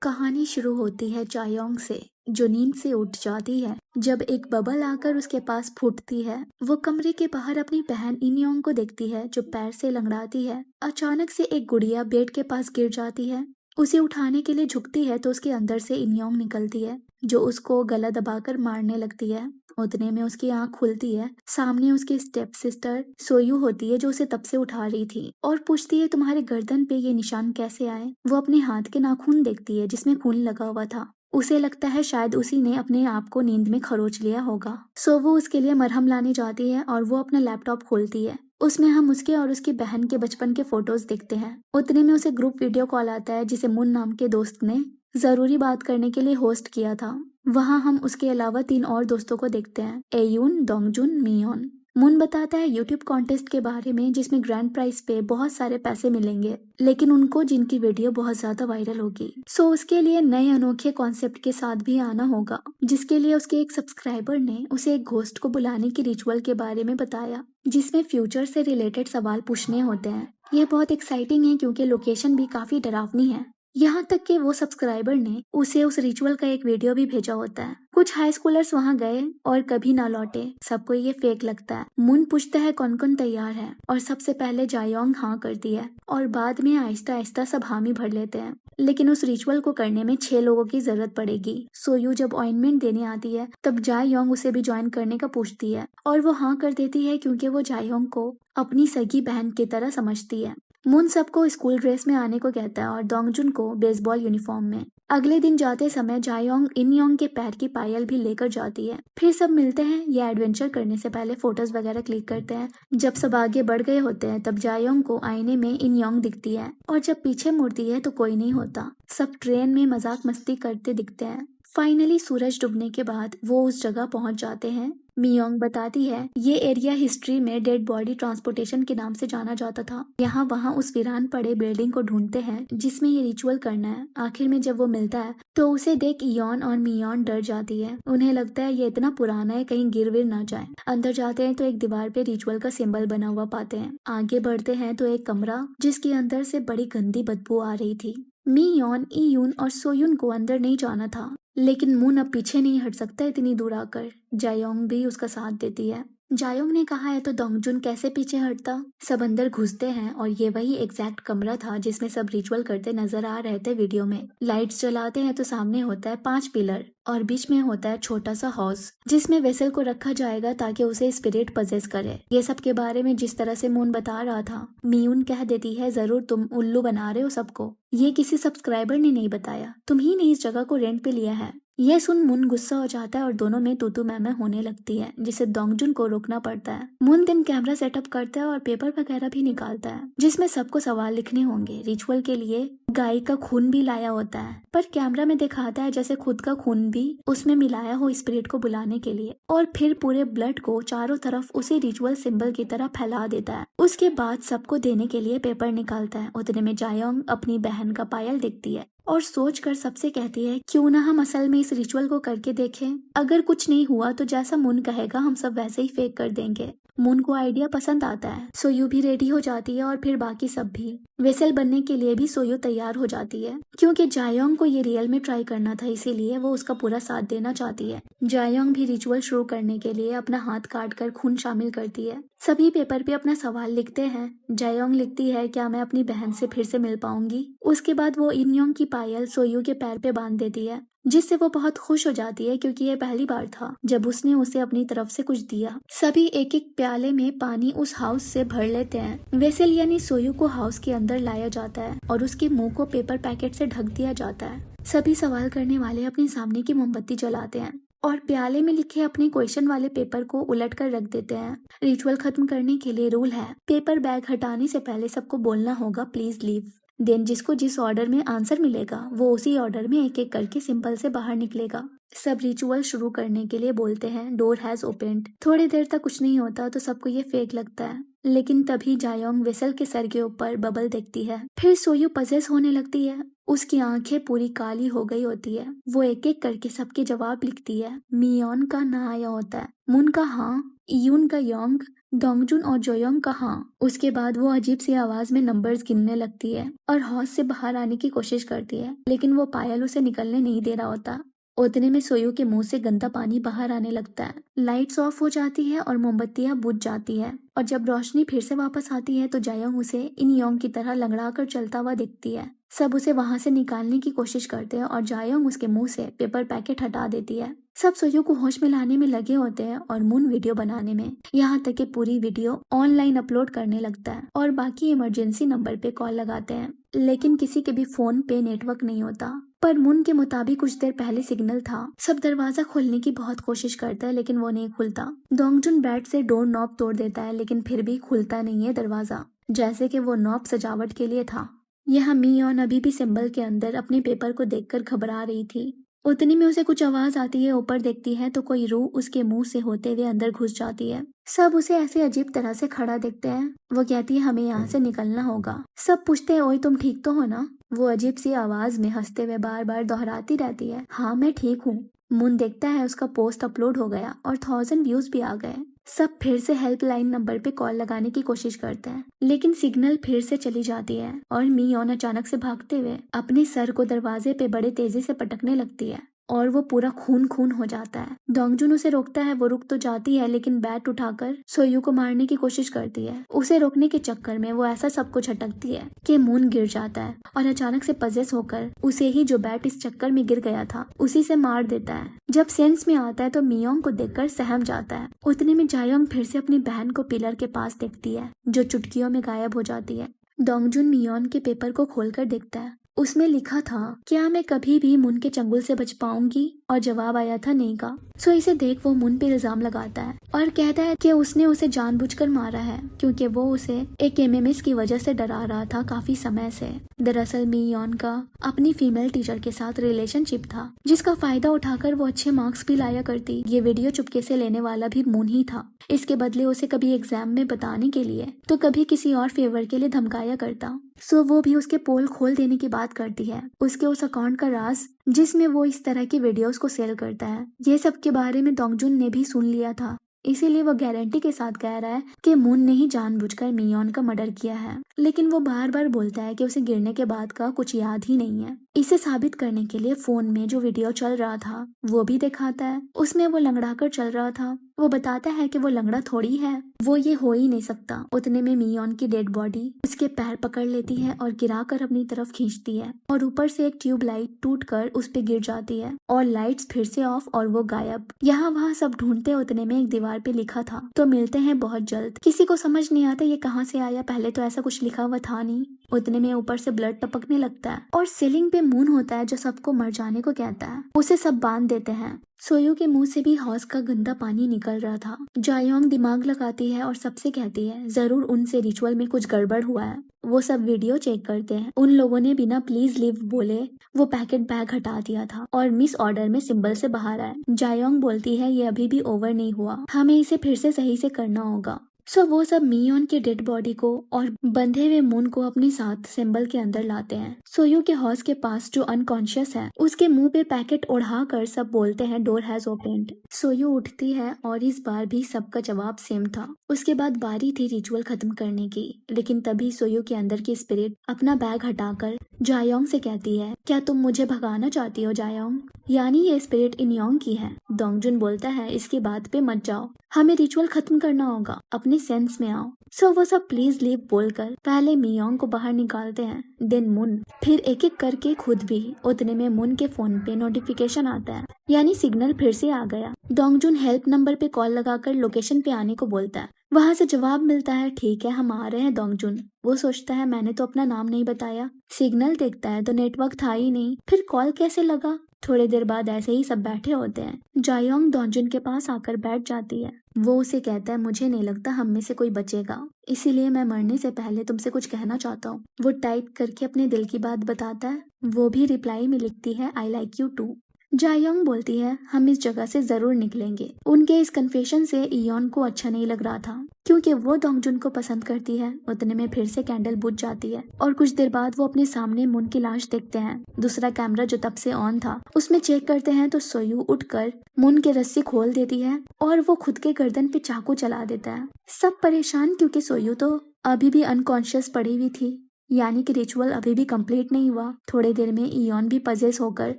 कहानी शुरू होती है चायोंग से, जो नींद से उठ जाती है जब एक बबल आकर उसके पास फूटती है। वो कमरे के बाहर अपनी बहन इनयोंग को देखती है जो पैर से लंगड़ाती है। अचानक से एक गुड़िया बेड के पास गिर जाती है। उसे उठाने के लिए झुकती है तो उसके अंदर से इनयोंग निकलती है जो उसको गला दबाकर मारने लगती है। उतने में उसकी आंख खुलती है। सामने उसकी स्टेप सिस्टर सोयू होती है जो उसे तब से उठा रही थी और पूछती है तुम्हारे गर्दन पे ये निशान कैसे आए। वो अपने हाथ के नाखून देखती है जिसमें खून लगा हुआ था। उसे लगता है शायद उसी ने अपने आप को नींद में खरोच लिया होगा। सो वो उसके लिए मरहम लाने जाती है और वो अपना लैपटॉप खोलती है। उसमें हम उसके और उसकी बहन के बचपन के फोटोज देखते हैं। उतने में उसे ग्रुप वीडियो कॉल आता है जिसे मुन नाम के दोस्त ने जरूरी बात करने के लिए होस्ट किया था। वहाँ हम उसके अलावा 3 और दोस्तों को देखते हैं, एयून, डोंगजुन, मियोन। मुन बताता है यूट्यूब कॉन्टेस्ट के बारे में जिसमें ग्रैंड प्राइज पे बहुत सारे पैसे मिलेंगे, लेकिन उनको जिनकी वीडियो बहुत ज्यादा वायरल होगी। सो उसके लिए नए अनोखे कॉन्सेप्ट के साथ भी आना होगा, जिसके लिए उसके एक सब्सक्राइबर ने उसे एक घोस्ट को बुलाने की रिचुअल के बारे में बताया जिसमें फ्यूचर से रिलेटेड सवाल पूछने होते हैं। यह बहुत एक्साइटिंग है क्योंकि लोकेशन भी काफी डरावनी है। यहाँ तक कि वो सब्सक्राइबर ने उसे उस रिचुअल का एक वीडियो भी भेजा होता है। कुछ हाई स्कूलर्स वहाँ गए और कभी ना लौटे। सबको ये फेक लगता है। मुन पूछता है कौन कौन तैयार है और सबसे पहले जायोंग हाँ करती है और बाद में आहिस्ता आहिस्ता सब हामी भर लेते हैं। लेकिन उस रिचुअल को करने में 6 लोगों की जरूरत पड़ेगी। सोयू जब ऑइंटमेंट देने आती है तब जायोंग उसे भी ज्वाइन करने का पूछती है और वो हाँ कर देती है क्योंकि वो जायोंग को अपनी सगी बहन की तरह समझती है। मुन सबको स्कूल ड्रेस में आने को कहता है और डोंगजुन को बेसबॉल यूनिफॉर्म में। अगले दिन जाते समय जायोंग इनयोंग के पैर की पायल भी लेकर जाती है। फिर सब मिलते हैं। ये एडवेंचर करने से पहले फोटोज वगैरह क्लिक करते हैं। जब सब आगे बढ़ गए होते हैं तब जायोंग को आईने में इनयोंग दिखती है और जब पीछे मुड़ती है तो कोई नहीं होता। सब ट्रेन में मजाक मस्ती करते दिखते हैं। फाइनली सूरज डूबने के बाद वो उस जगह पहुंच जाते हैं। मियोंग बताती है ये एरिया हिस्ट्री में डेड बॉडी ट्रांसपोर्टेशन के नाम से जाना जाता था। यहाँ वहाँ उस वीरान पड़े बिल्डिंग को ढूंढते हैं जिसमें ये रिचुअल करना है। आखिर में जब वो मिलता है तो उसे देख इयोन और मियोन डर जाती है। उन्हें लगता है ये इतना पुराना है कहीं गिर विर ना जाए। अंदर जाते हैं तो एक दीवार पे रिचुअल का सिंबल बना हुआ पाते हैं। आगे बढ़ते हैं तो एक कमरा जिसके अंदर से बड़ी गंदी बदबू आ रही थी। मियोन, इयून और सोयुन को अंदर नहीं जाना था, लेकिन मुन अब पीछे नहीं हट सकता इतनी दूर आकर। जायोंग भी उसका साथ देती है। जायोंग ने कहा है तो डोंगजुन कैसे पीछे हटता। सब अंदर घुसते हैं और ये वही एग्जैक्ट कमरा था जिसमें सब रिचुअल करते नजर आ रहे थे वीडियो में। लाइट्स जलाते हैं तो सामने होता है 5 पिलर और बीच में होता है छोटा सा हाउस जिसमें वेसल को रखा जाएगा ताकि उसे स्पिरिट पजेस करे। ये सब के बारे में जिस तरह से मून बता रहा था, मियून कह देती है जरूर तुम उल्लू बना रहे हो सबको। ये किसी सब्सक्राइबर ने नहीं बताया, तुम ही ने इस जगह को रेंट पे लिया है। यह सुन मुन गुस्सा हो जाता है और दोनों में तू मैं होने लगती है जिसे डोंगजुन को रोकना पड़ता है। मुन दिन कैमरा सेटअप करता है और पेपर वगैरह भी निकालता है जिसमें सबको सवाल लिखने होंगे। रिचुअल के लिए गाय का खून भी लाया होता है पर कैमरा में दिखाता है जैसे खुद का खून भी उसमें मिलाया हो स्पिरिट को बुलाने के लिए, और फिर पूरे ब्लड को चारों तरफ उसी रिचुअल सिंबल की तरह फैला देता है। उसके बाद सबको देने के लिए पेपर निकालता है। उतने में जायोंग अपनी बहन का पायल देखती है और सोचकर सबसे कहती है क्यों ना हम असल में इस रिचुअल को करके देखें। अगर कुछ नहीं हुआ तो जैसा मुन कहेगा हम सब वैसे ही फेक कर देंगे। मुन को आइडिया पसंद आता है। सोयू भी रेडी हो जाती है और फिर बाकी सब भी। वेसल बनने के लिए भी सोयू तैयार हो जाती है क्योंकि जायोंग को ये रियल में ट्राई करना था, इसीलिए वो उसका पूरा साथ देना चाहती है। जायोंग भी रिचुअल शुरू करने के लिए अपना हाथ काट कर खून शामिल करती है। सभी पेपर पे अपना सवाल लिखते हैं। जायोंग लिखती है क्या मैं अपनी बहन से फिर से मिल पाऊंगी। उसके बाद वो इनयोंग की पायल सोयू के पैर पे बांध देती है जिससे वो बहुत खुश हो जाती है क्योंकि ये पहली बार था जब उसने उसे अपनी तरफ से कुछ दिया। सभी एक एक प्याले में पानी उस हाउस से भर लेते हैं। वेसल यानी सोयू को हाउस के अंदर लाया जाता है और उसके मुंह को पेपर पैकेट से ढक दिया जाता है। सभी सवाल करने वाले अपने सामने की मोमबत्ती जलाते हैं और प्याले में लिखे अपने क्वेश्चन वाले पेपर को उलट कर रख देते हैं। रिचुअल खत्म करने के लिए रूल है पेपर बैग हटाने से पहले सबको बोलना होगा प्लीज लीव। देन जिसको जिस ऑर्डर में आंसर मिलेगा वो उसी ऑर्डर में एक एक करके सिंपल से बाहर निकलेगा। सब रिचुअल शुरू करने के लिए बोलते हैं डोर हैज ओपेंड। थोड़ी देर तक कुछ नहीं होता तो सबको ये फेक लगता है, लेकिन तभी जायोंग वेसल के सर के ऊपर बबल देखती है। फिर सोयू पजेस होने लगती है। उसकी आंखें पूरी काली हो गई होती है। वो एक एक करके सबके जवाब लिखती है। मियोन का ना आया होता है, मुन का हाँ, इयून का योंग, डोंगजुन और जोयोंग कहाँ। उसके बाद वो अजीब सी आवाज में नंबर्स गिनने लगती है और हौस से बाहर आने की कोशिश करती है, लेकिन वो पायल उसे निकलने नहीं दे रहा होता। उतने में सोयू के मुंह से गंदा पानी बाहर आने लगता है। लाइट्स ऑफ हो जाती है और मोमबत्तियां बुझ जाती है, और जब रोशनी फिर से वापस आती है तो जायोंग उसे इन योंग की तरह लंगड़ा कर चलता हुआ दिखती है। सब उसे वहां से निकालने की कोशिश करते हैं और जायोंग उसके मुंह से पेपर पैकेट हटा देती है। सब सोयू को होश में लाने में लगे होते हैं और मून वीडियो बनाने में, यहाँ तक कि पूरी वीडियो ऑनलाइन अपलोड करने लगता है और बाकी इमरजेंसी नंबर पे कॉल लगाते हैं, लेकिन किसी के भी फोन पे नेटवर्क नहीं होता। पर मून के मुताबिक कुछ देर पहले सिग्नल था। सब दरवाजा खोलने की बहुत कोशिश करता है, लेकिन वो नहीं खुलता। डोंगजुन बैट से डोर नॉब तोड़ देता है, लेकिन फिर भी खुलता नहीं है दरवाजा, जैसे कि वो नॉब सजावट के लिए था। यहाँ मियोन अभी भी सिंबल के अंदर अपने पेपर को देखकर घबरा रही थी। उतनी में उसे कुछ आवाज आती है, ऊपर देखती है तो कोई रूह उसके मुंह से होते हुए अंदर घुस जाती है। सब उसे ऐसे अजीब तरह से खड़ा देखते हैं। वो कहती है हमें यहाँ से निकलना होगा। सब पूछते हैं ओए तुम ठीक तो हो ना। वो अजीब सी आवाज में हंसते हुए बार बार दोहराती रहती है, हाँ मैं ठीक हूँ। मून देखता है उसका पोस्ट अपलोड हो गया और 1000 व्यूज भी आ गए। सब फिर से हेल्पलाइन नंबर पे कॉल लगाने की कोशिश करते हैं, लेकिन सिग्नल फिर से चली जाती है और मियोन अचानक से भागते हुए अपने सर को दरवाजे पे बड़े तेजी से पटकने लगती है और वो पूरा खून खून हो जाता है। डोंगजुन उसे रोकता है, वो रुक तो जाती है लेकिन बैट उठाकर सोयू को मारने की कोशिश करती है। उसे रोकने के चक्कर में वो ऐसा सब कुछ झटकती है कि मून गिर जाता है और अचानक से पजेस होकर उसे ही जो बैट इस चक्कर में गिर गया था उसी से मार देता है। जब सेंस में आता है तो मियोंग को देखकर सहम जाता है। उतने में जायोंग फिर से अपनी बहन को पिलर के पास देखती है, जो चुटकियों में गायब हो जाती है। डोंगजुन मियोन के पेपर को खोलकर देखता है। उसमें लिखा था, क्या मैं कभी भी मून के चंगुल से बच पाऊंगी, और जवाब आया था नहीं का। सो इसे देख वो मून पे इल्जाम लगाता है और कहता है कि उसने उसे जानबूझकर मारा है क्योंकि वो उसे एक एमएमएस की वजह से डरा रहा था काफी समय से। दरअसल मियोन का अपनी फीमेल टीचर के साथ रिलेशनशिप था, जिसका फायदा उठाकर वो अच्छे मार्क्स भी लाया करती। ये वीडियो चुपके से लेने वाला भी मून ही था। इसके बदले उसे कभी एग्जाम में बताने के लिए तो कभी किसी और फेवर के लिए धमकाया करता। सो वो भी उसके पोल खोल देने की बात करती है, उसके उस अकाउंट का राज जिसमें वो इस तरह की वीडियोस को सेल करता है। ये सब के बारे में डोंगजुन ने भी सुन लिया था, इसीलिए वो गारंटी के साथ कह रहा है कि मून ने ही जानबूझकर मियोन का मर्डर किया है। लेकिन वो बार बार बोलता है कि उसे गिरने के बाद का कुछ याद ही नहीं है। इसे साबित करने के लिए फोन में जो वीडियो चल रहा था वो भी दिखाता है। उसमें वो लंगड़ा कर चल रहा था। वो बताता है कि वो लंगड़ा थोड़ी है, वो ये हो ही नहीं सकता। उतने में मियोन की डेड बॉडी उसके पैर पकड़ लेती है और गिराकर अपनी तरफ खींचती है, और ऊपर से एक ट्यूब लाइट टूटकर उस पे गिर जाती है और लाइट्स फिर से ऑफ और वो गायब। यहाँ वहाँ सब ढूंढते उतने में एक दीवार पे लिखा था, तो मिलते हैं बहुत जल्द। किसी को समझ नहीं आता ये कहाँ से आया, पहले तो ऐसा कुछ लिखा हुआ था नहीं। उतने में ऊपर से ब्लड टपकने लगता है और सीलिंग पे मून होता है जो सबको मर जाने को कहता है। उसे सब बांध देते हैं। सोयू के मुंह से भी हौस का गंदा पानी निकल रहा था। जायोंग दिमाग लगाती है और सबसे कहती है जरूर उनसे रिचुअल में कुछ गड़बड़ हुआ है। वो सब वीडियो चेक करते हैं। उन लोगों ने बिना प्लीज लीव बोले वो पैकेट बैग हटा दिया था और मिस ऑर्डर में सिंबल से बाहर आए। जायोंग बोलती है ये अभी भी ओवर नहीं हुआ, हमें इसे फिर से सही से करना होगा। सो वो सब मियोन के डेड बॉडी को और बंधे हुए मून को अपने साथ सिंबल के अंदर लाते हैं। सोयू के हॉस के पास जो अनकॉन्शियस है उसके मुंह पे पैकेट उड़ा कर सब बोलते हैं डोर हैज ओपेंड। सोयू उठती है और इस बार भी सबका जवाब सेम था। उसके बाद बारी थी रिचुअल खत्म करने की, लेकिन तभी सोयू के अंदर की स्पिरिट अपना बैग हटाकर जायोंग से कहती है क्या तुम मुझे भगाना चाहती हो जायोंग, यानी ये स्पिरिट इनयोंग की है। डोंगजुन बोलता है इसकी बात पे मत जाओ, हमें रिचुअल खत्म करना होगा, अपने सेंस में आओ। सो वो सब प्लीज लीव बोलकर पहले मियोंग को बाहर निकालते हैं, देन मुन, फिर एक एक करके खुद भी। उतने में मुन के फोन पे नोटिफिकेशन आता है, यानी सिग्नल फिर से आ गया। डोंगजुन हेल्प नंबर पे कॉल लगाकर लोकेशन पे आने को बोलता है। वहां से जवाब मिलता है ठीक है हम आ रहे हैं डोंगजुन। वो सोचता है मैंने तो अपना नाम नहीं बताया। सिग्नल देखता है तो नेटवर्क था ही नहीं, फिर कॉल कैसे लगा। थोड़ी देर बाद ऐसे ही सब बैठे होते हैं। जायोंग डोंगजुन के पास आकर बैठ जाती है। वो उसे कहता है मुझे नहीं लगता हम में से कोई बचेगा, इसीलिए मैं मरने से पहले तुमसे कुछ कहना चाहता हूँ। वो टाइप करके अपने दिल की बात बताता है। वो भी रिप्लाई में लिखती है आई लाइक यू टू। जायोंग बोलती है हम इस जगह से जरूर निकलेंगे। उनके इस कन्फेशन से इयोन को अच्छा नहीं लग रहा था क्योंकि वो डोंगजुन को पसंद करती है। उतने में फिर से कैंडल बुझ जाती है और कुछ देर बाद वो अपने सामने मून की लाश देखते हैं। दूसरा कैमरा जो तब से ऑन था उसमें चेक करते हैं तो सोयू उठकर मून की रस्सी खोल देती है और वो खुद के गर्दन पे चाकू चला देता है। सब परेशान क्योंकि सोयू तो अभी भी अनकॉन्शियस पड़ी हुई थी, यानी कि रिचुअल अभी भी कंप्लीट नहीं हुआ। थोड़ी देर में इयोन भी पजेस होकर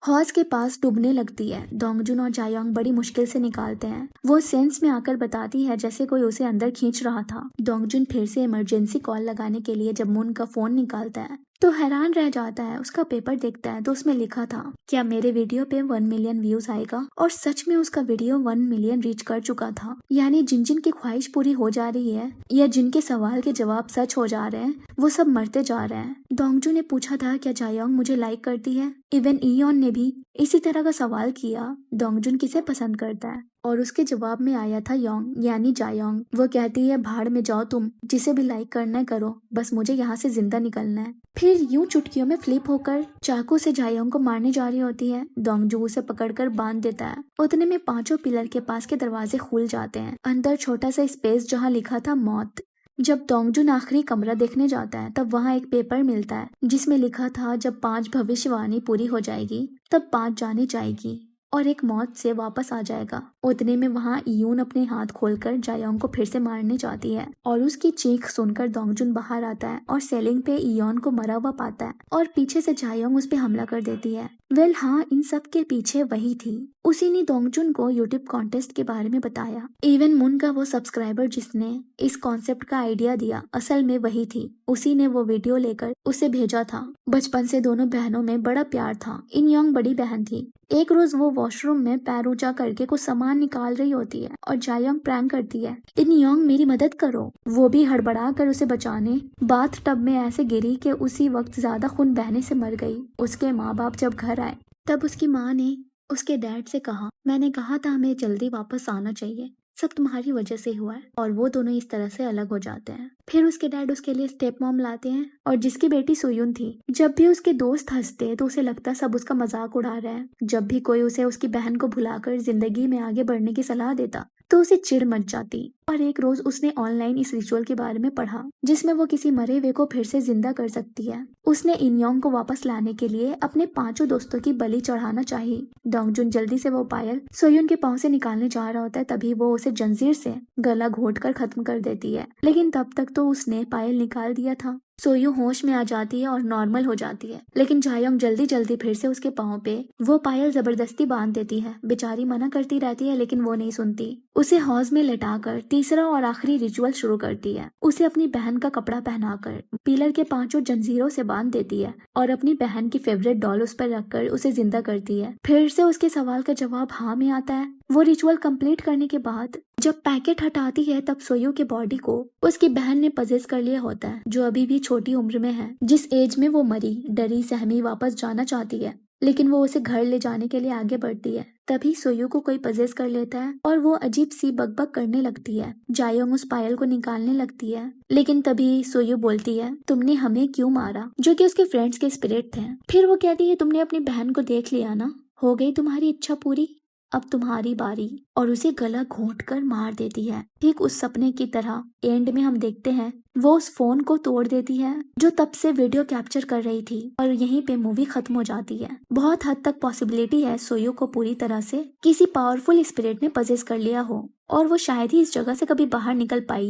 हॉज के पास डूबने लगती है। डोंगजुन और जायोंग बड़ी मुश्किल से निकालते हैं। वो सेंस में आकर बताती है जैसे कोई उसे अंदर खींच रहा था। डोंगजुन फिर से इमरजेंसी कॉल लगाने के लिए जब मून का फोन निकालता है तो हैरान रह जाता है। उसका पेपर देखता है तो उसमें लिखा था क्या मेरे वीडियो पे 1 मिलियन व्यूज आएगा, और सच में उसका वीडियो 1 मिलियन रीच कर चुका था। यानी जिन जिन की ख्वाहिश पूरी हो जा रही है या जिनके सवाल के जवाब सच हो जा रहे हैं वो सब मरते जा रहे हैं। डोंगजू ने पूछा था क्या जायोंग मुझे लाइक करती है। इवन इयोन ने भी इसी तरह का सवाल किया, डोंगजुन किसे पसंद करता है, और उसके जवाब में आया था योंग यानी जायोंग। वो कहती है भाड़ में जाओ तुम, जिसे भी लाइक करना है करो, बस मुझे यहाँ से जिंदा निकलना है। फिर यूं चुटकियों में फ्लिप होकर चाकू से जायोंग को मारने जा रही होती है। डोंगजू उसे पकड़कर बांध देता है। उतने में पांचों पिलर के पास के दरवाजे खुल जाते हैं। अंदर छोटा सा स्पेस जहाँ लिखा था मौत। जब डोंगजुन आखिरी कमरा देखने जाता है तब वहाँ एक पेपर मिलता है जिसमें लिखा था जब 5 भविष्यवाणी पूरी हो जाएगी तब 5 जाने जाएगी और एक मौत से वापस आ जाएगा। उतने में वहाँ इयून अपने हाथ खोलकर जायोंग को फिर से मारने जाती है और उसकी चीख सुनकर डोंगजुन बाहर आता है और सेलिंग पे इयोन को मरा हुआ पाता है और पीछे से जायोंग उस पे हमला कर देती है। वेल हाँ, इन सब के पीछे वही थी। उसी ने डोंगजुन को यूट्यूब कॉन्टेस्ट के बारे में बताया। इवन मून का वो सब्सक्राइबर जिसने इस कॉन्सेप्ट का आइडिया दिया असल में वही थी। उसी ने वो वीडियो लेकर उसे भेजा था। बचपन से दोनों बहनों में बड़ा प्यार था। इन योंग बड़ी बहन थी। एक रोज वो वॉशरूम में पैर ऊंचा करके कुछ सामान निकाल रही होती है और जायोंग प्रैंक करती है, इन योंग मेरी मदद करो। वो भी हड़बड़ा कर उसे बचाने बाथ टब में ऐसे गिरी कि उसी वक्त ज्यादा खून बहने से मर गई। उसके माँ बाप जब घर आए तब उसकी माँ ने उसके डैड से कहा मैंने कहा था हमें जल्दी वापस आना चाहिए, सब तुम्हारी वजह से हुआ है। और वो दोनों इस तरह से अलग हो जाते हैं। फिर उसके डैड उसके लिए स्टेप मॉम लाते हैं और जिसकी बेटी सोयुन थी। जब भी उसके दोस्त हंसते तो उसे लगता सब उसका मजाक उड़ा रहे हैं। जब भी कोई उसे उसकी बहन को भुलाकर जिंदगी में आगे बढ़ने की सलाह देता तो उसे चिढ़ मच जाती। और एक रोज उसने ऑनलाइन इस रिचुअल के बारे में पढ़ा जिसमें वो किसी मरे हुए को फिर से जिंदा कर सकती है। उसने इनयोंग को वापस लाने के लिए अपने 5 दोस्तों की बलि चढ़ाना चाहिए। डोंगजुन जल्दी से वो पायल सोयुन के पाँव से निकालने जा रहा होता है, तभी वो उसे जंजीर से गला घोट कर खत्म कर देती है। लेकिन तब तक तो उसने पायल निकाल दिया था। सोयू होश में आ जाती है और नॉर्मल हो जाती है, लेकिन जायोंग जल्दी जल्दी फिर से उसके पाँव पे वो पायल जबरदस्ती बांध देती है। बेचारी मना करती रहती है लेकिन वो नहीं सुनती। उसे हौज में लेटाकर तीसरा और आखिरी रिचुअल शुरू करती है। उसे अपनी बहन का कपड़ा पहनाकर पिलर के 5 जंजीरों से बांध देती है और अपनी बहन की फेवरेट डॉल उस पर रखकर उसे जिंदा करती है। फिर से उसके सवाल का जवाब हाँ में आता है। वो रिचुअल कंप्लीट करने के बाद जब पैकेट हटाती है तब सोयू के बॉडी को उसकी बहन ने पजेस कर लिया होता है, जो अभी भी छोटी उम्र में है। जिस एज में वो मरी, डरी सहमी वापस जाना चाहती है, लेकिन वो उसे घर ले जाने के लिए आगे बढ़ती है। तभी सोयू को कोई पजेस कर लेता है और वो अजीब सी बकबक करने लगती है। जायोंग उस पायल को निकालने लगती है, लेकिन तभी सोयू बोलती है तुमने हमें क्यों मारा, जो कि उसके फ्रेंड्स के स्पिरिट थे। फिर वो कहती है तुमने अपनी बहन को देख लिया ना, हो गई तुम्हारी इच्छा पूरी, अब तुम्हारी बारी, और उसे गला घोंट कर मार देती है। ठीक उस सपने की तरह एंड में हम देखते हैं वो उस फोन को तोड़ देती है जो तब से वीडियो कैप्चर कर रही थी, और यहीं पे मूवी खत्म हो जाती है। बहुत हद तक पॉसिबिलिटी है सोयू को पूरी तरह से किसी पावरफुल स्पिरिट ने पजेस कर लिया हो और वो शायद ही इस जगह से कभी बाहर निकल पाई।